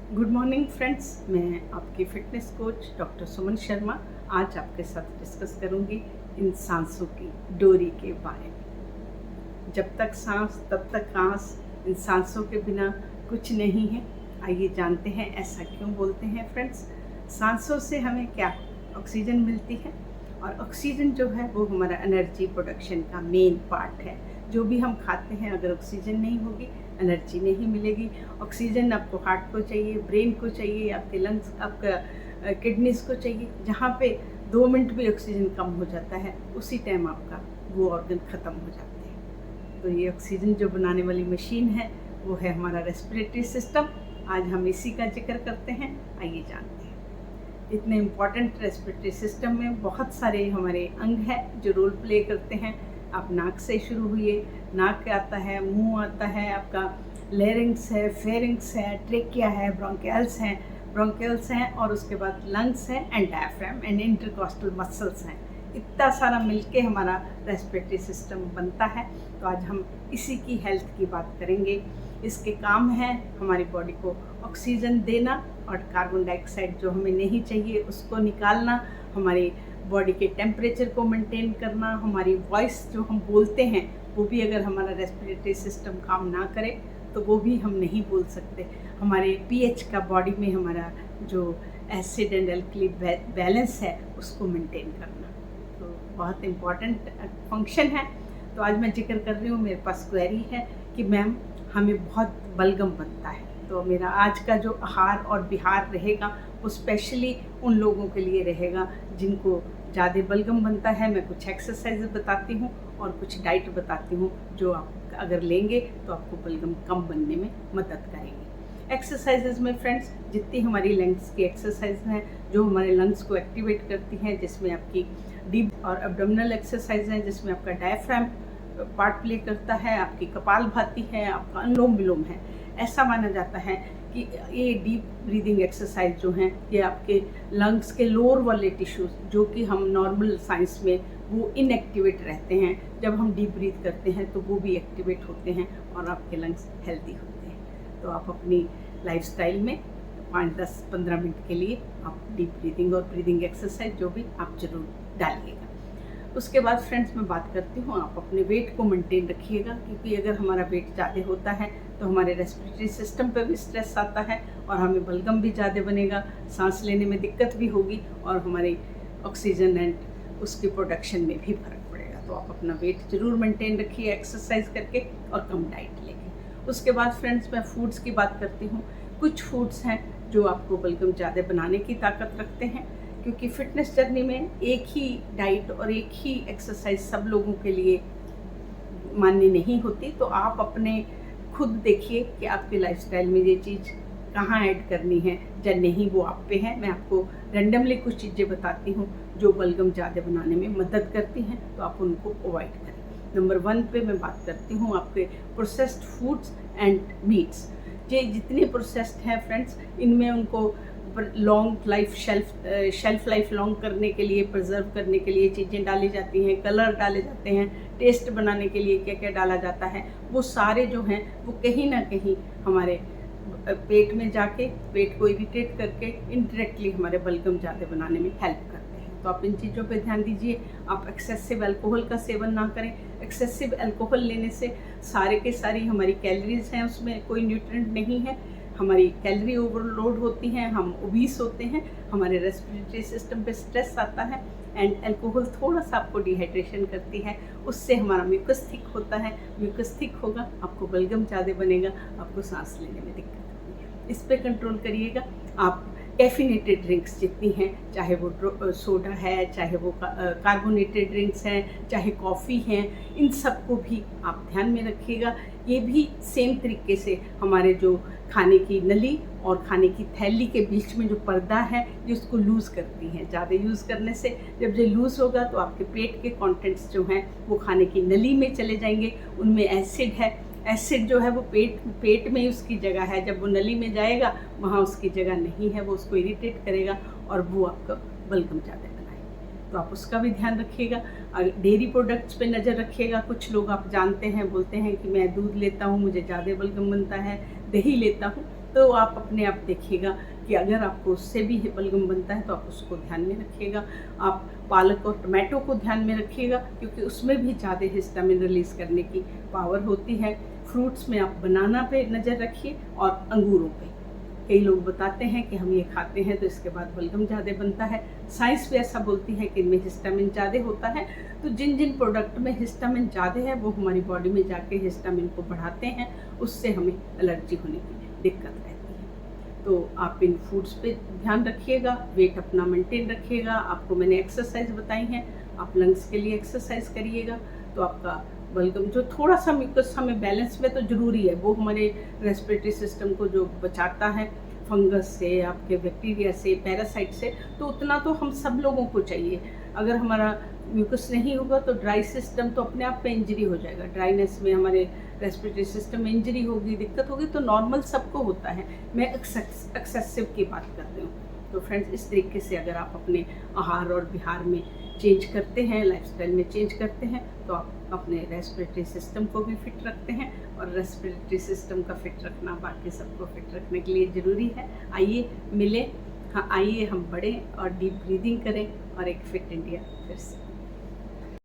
Good morning friends, मैं आपकी fitness coach doctor Suman Sharma आज आपके साथ डिस्कस करूंगी इन सांसों की डोरी के बारे में। जब तक सांस तब तक आस, इन सांसों के बिना कुछ नहीं है। आइए जानते हैं ऐसा क्यों बोलते हैं फ्रेंड्स। सांसों से हमें क्या ऑक्सीजन मिलती है, और ऑक्सीजन जो है वो हमारा एनर्जी प्रोडक्शन का मेन पार्ट है। जो भी हम खाते हैं, अगर ऑक्सीजन नहीं होगी एनर्जी नहीं मिलेगी। ऑक्सीजन आपको हार्ट को चाहिए, ब्रेन को चाहिए, आपके लंग्स, आपका किडनीज को चाहिए। जहाँ पे 2 मिनट भी ऑक्सीजन कम हो जाता है उसी टाइम आपका वो ऑर्गन ख़त्म हो जाते हैं। तो ये ऑक्सीजन जो बनाने वाली मशीन है वो है हमारा रेस्पिरेटरी सिस्टम। आज हम इसी का जिक्र करते हैं, आइए जानते हैं। इतने इम्पॉर्टेंट रेस्पिरेटरी सिस्टम में बहुत सारे हमारे अंग हैं जो रोल प्ले करते हैं। आप नाक से शुरू हुए, नाक आता है, मुंह आता है, आपका लेरिंग्स है, फेरिंग्स है, ट्रेकिया है, ब्रोंकियल्स हैं और उसके बाद लंग्स हैं and diaphragm and intercostal muscles हैं। इतना सारा मिलके हमारा रेस्पिरेटरी सिस्टम बनता है। तो आज हम इसी की हेल्थ की बात करेंगे। इसके काम है हमारी बॉडी को ऑक्सीजन देना और कार्बन डाइऑक्साइड जो हमें नहीं चाहिए उसको निकालना, हमारी बॉडी के टेम्परेचर को मेंटेन करना। हमारी वॉइस जो हम बोलते हैं वो भी अगर हमारा रेस्पिरेटरी सिस्टम काम ना करे तो वो भी हम नहीं बोल सकते। हमारे पीएच का बॉडी में हमारा जो एसिड एंड एल्कली बैलेंस है उसको मेंटेन करना तो बहुत इम्पॉर्टेंट फंक्शन है। तो आज मैं जिक्र कर रही हूँ, मेरे पास क्वेरी है कि मैम हमें बहुत बलगम बनता है। तो मेरा आज का जो आहार और विहार रहेगा वो स्पेशली उन लोगों के लिए रहेगा जिनको ज़्यादा बलगम बनता है। मैं कुछ एक्सरसाइज बताती हूँ और कुछ डाइट बताती हूँ जो आप अगर लेंगे तो आपको बलगम कम बनने में मदद करेंगे। एक्सरसाइजेज में फ्रेंड्स, जितनी हमारी लंग्स की एक्सरसाइज हैं जो हमारे लंग्स को एक्टिवेट करती हैं, जिसमें आपकी डीप और एब्डोमिनल एक्सरसाइज हैं, जिसमें आपका डायफ्राम पार्ट प्ले करता है, आपकी कपालभाति है, आपका अनुलोम विलोम है। ऐसा माना जाता है कि ये डीप ब्रीदिंग एक्सरसाइज जो हैं ये आपके लंग्स के लोअर वाले टिश्यूज जो कि हम नॉर्मल साइंस में वो इनएक्टिवेट रहते हैं, जब हम डीप ब्रीथ करते हैं तो वो भी एक्टिवेट होते हैं और आपके लंग्स हेल्दी होते हैं। तो आप अपनी लाइफस्टाइल में 5-10-15 मिनट के लिए आप डीप ब्रीदिंग और ब्रीदिंग एक्सरसाइज जो भी आप जरूर डालिएगा। उसके बाद फ्रेंड्स मैं बात करती हूँ, आप अपने वेट को मेंटेन रखिएगा, क्योंकि अगर हमारा वेट ज़्यादा होता है तो हमारे रेस्पिरेटरी सिस्टम पे भी स्ट्रेस आता है और हमें बलगम भी ज़्यादा बनेगा, सांस लेने में दिक्कत भी होगी और हमारी ऑक्सीजन एंड उसकी प्रोडक्शन में भी फर्क पड़ेगा। तो आप अपना वेट ज़रूर मेंटेन रखिए एक्सरसाइज करके और कम डाइट लेके। उसके बाद फ्रेंड्स मैं फूड्स की बात करती हूँ। कुछ फूड्स हैं जो आपको बलगम ज़्यादा बनाने की ताकत रखते हैं, क्योंकि फिटनेस जर्नी में एक ही डाइट और एक ही एक्सरसाइज सब लोगों के लिए मान्य नहीं होती। तो आप अपने खुद देखिए कि आपकी लाइफस्टाइल में ये चीज़ कहाँ ऐड करनी है या नहीं, वो आप पे है। मैं आपको रैंडमली कुछ चीज़ें बताती हूँ जो बलगम ज़्यादा बनाने में मदद करती हैं, तो आप उनको अवॉइड करें। नंबर 1 पे मैं बात करती हूँ आपके प्रोसेस्ड फूड्स एंड मीट्स। ये जितने प्रोसेस्ड हैं फ्रेंड्स, इनमें उनको long life shelf life long करने के लिए, प्रिजर्व करने के लिए चीज़ें डाली जाती हैं, कलर डाले जाते हैं, टेस्ट बनाने के लिए क्या क्या डाला जाता है, वो सारे जो हैं वो कहीं ना कहीं हमारे पेट में जाके पेट को इरिटेट करके इनडायरेक्टली हमारे बलगम ज़्यादा बनाने में हेल्प करते हैं। तो आप इन चीज़ों पे ध्यान दीजिए। आप एक्सेसिव अल्कोहल का सेवन ना करें। एक्सेसिव अल्कोहल लेने से सारे के सारी हमारी कैलोरीज हैं उसमें कोई न्यूट्रिएंट नहीं है, हमारी कैलोरी ओवरलोड होती हैं, हम ओबीस होते हैं, हमारे रेस्पिरेटरी सिस्टम पे स्ट्रेस आता है एंड अल्कोहल थोड़ा सा आपको डिहाइड्रेशन करती है, उससे हमारा म्यूकस थिक होता है। म्यूकस थिक होगा, आपको बलगम ज़्यादा बनेगा, आपको सांस लेने में दिक्कत होगी। इस पर कंट्रोल करिएगा। आप कैफिनेटेड ड्रिंक्स जितनी हैं, चाहे वो सोडा है, चाहे वो कार्बोनेटेड ड्रिंक्स हैं, चाहे कॉफ़ी हैं, इन सबको भी आप ध्यान में रखिएगा। ये भी सेम तरीके से हमारे जो खाने की नली और खाने की थैली के बीच में जो पर्दा है ये उसको लूज़ करती हैं। ज़्यादा यूज़ करने से जब ये लूज़ होगा तो आपके पेट के कंटेंट्स जो हैं वो खाने की नली में चले जाएंगे, उनमें एसिड है। एसिड जो है वो पेट में ही उसकी जगह है, जब वो नली में जाएगा वहाँ उसकी जगह नहीं है, वो उसको इरिटेट करेगा और वो आपका बलगम ज़्यादा बनाएगा। तो आप उसका भी ध्यान रखिएगा। डेयरी प्रोडक्ट्स पे नज़र रखिएगा। कुछ लोग आप जानते हैं बोलते हैं कि मैं दूध लेता हूँ मुझे ज़्यादा बलगम बनता है, दही लेता हूँ, तो आप अपने आप देखिएगा कि अगर आपको उससे भी बलगम बनता है तो आप उसको ध्यान में रखिएगा। आप पालक और टमाटो को ध्यान में रखिएगा क्योंकि उसमें भी ज़्यादा हिस्टामिन रिलीज़ करने की पावर होती है। फ्रूट्स में आप बनाना पे नज़र रखिए और अंगूरों पे। कई लोग बताते हैं कि हम ये खाते हैं तो इसके बाद बलगम ज़्यादा बनता है। साइंस भी ऐसा बोलती है कि इनमें हिस्टामिन ज़्यादा होता है। तो जिन जिन प्रोडक्ट में हिस्टामिन ज़्यादा है वो हमारी बॉडी में जाके हिस्टामिन को बढ़ाते हैं, उससे हमें एलर्जी होने की दिक्कत रहती है। तो आप इन फूड्स पे ध्यान रखिएगा, वेट अपना मेंटेन रखिएगा। आपको मैंने एक्सरसाइज बताई हैं, आप लंग्स के लिए एक्सरसाइज करिएगा तो आपका बलगम जो थोड़ा सा म्यूकस हमें बैलेंस में तो ज़रूरी है, वो हमारे रेस्पिरेटरी सिस्टम को जो बचाता है फंगस से, आपके बैक्टीरिया से, पैरासाइट से, तो उतना तो हम सब लोगों को चाहिए। अगर हमारा म्यूकस नहीं होगा तो ड्राई सिस्टम तो अपने आप पे इंजरी हो जाएगा। ड्राइनेस में हमारे रेस्पिरेटरी सिस्टम में इंजरी होगी, दिक्कत होगी, तो नॉर्मल सबको होता है। मैं एक्सेसिव की बात कर रही हूँ। तो फ्रेंड्स, इस तरीके से अगर आप अपने आहार और विहार में चेंज करते हैं, लाइफस्टाइल में चेंज करते हैं, तो आप अपने रेस्पिरेटरी सिस्टम को भी फिट रखते हैं। और रेस्पिरेटरी सिस्टम का फिट रखना बाकी सबको फिट रखने के लिए ज़रूरी है। आइए मिले, हाँ आइए हम बढ़ें और डीप ब्रीदिंग करें और एक फिट इंडिया फिर से